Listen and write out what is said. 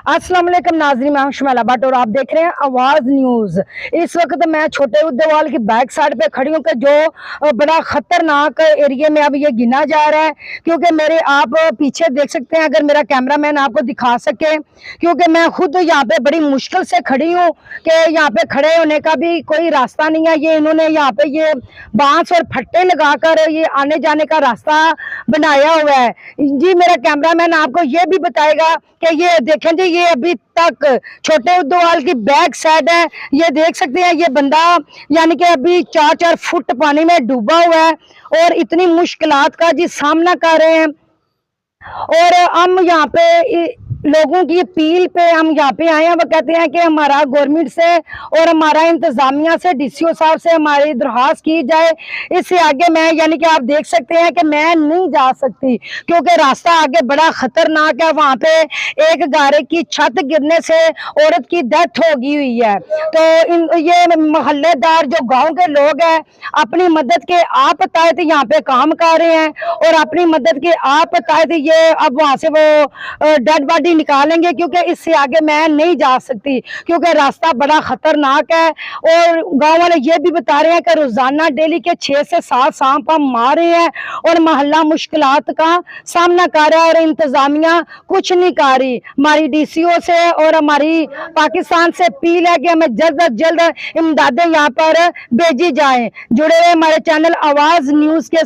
अस्सलाम वालेकुम नाज़रीन, मैं हूं शुमैला भट्ट और आप देख रहे हैं आवाज़ न्यूज़। इस वक्त मैं छोटे उद्देवाल की बैक साइड पे खड़ी हूं कि जो बड़ा ख़तरनाक एरिया में अब ये गिना जा रहा है, क्योंकि मेरे आप पीछे देख सकते हैं, अगर मेरा कैमरामैन आपको दिखा सके, क्योंकि मैं खुद यहाँ पे बड़ी मुश्किल से खड़ी हूँ कि यहाँ पे खड़े होने का भी कोई रास्ता नहीं है। ये इन्होंने यहाँ पे ये बांस और फट्टे लगाकर ये आने जाने का रास्ता बनाया हुआ है जी। मेरा कैमरामैन आपको ये भी बताएगा कि ये देखें जी, ये अभी तक छोटे उद्देवाल की बैक साइड है। ये देख सकते हैं, ये बंदा यानी कि अभी 4-4 फुट पानी में डूबा हुआ है और इतनी मुश्किलात का जी सामना कर रहे हैं। और हम यहाँ पे लोगों की अपील पे हम यहाँ पे आए हैं। वो कहते हैं कि हमारा गवर्नमेंट से और हमारा इंतजामिया से, डीसीओ साहब से हमारी दरख्वास्त की जाए। इससे आगे मैं यानी कि आप देख सकते हैं कि मैं नहीं जा सकती, क्योंकि रास्ता आगे बड़ा खतरनाक है। वहाँ पे एक गारे की छत गिरने से औरत की डेथ हो गई हुई है। तो ये मोहल्लेदार जो गांव के लोग हैं, अपनी मदद के आप तहत यहाँ पे काम कर रहे हैं और अपनी मदद के आप तहत ये अब वहाँ से वो डेड बॉडी निकालेंगे, क्योंकि इससे आगे मैं नहीं जा सकती, क्योंकि रास्ता बड़ा खतरनाक है। और गांव वाले ये भी बता रहे हैं कि रोजाना डेली के 6 से 7 सांप हम मार रहे हैं और मोहल्ला मुश्किलात का सामना कर रहा है और इंतजामिया कुछ नहीं कर रही। हमारी डीसीओ से और हमारी पाकिस्तान से अपील है कि हमें जल्द अज जल्द इमदादें यहाँ पर भेजी जाएं। जुड़े हुए हमारे चैनल आवाज न्यूज के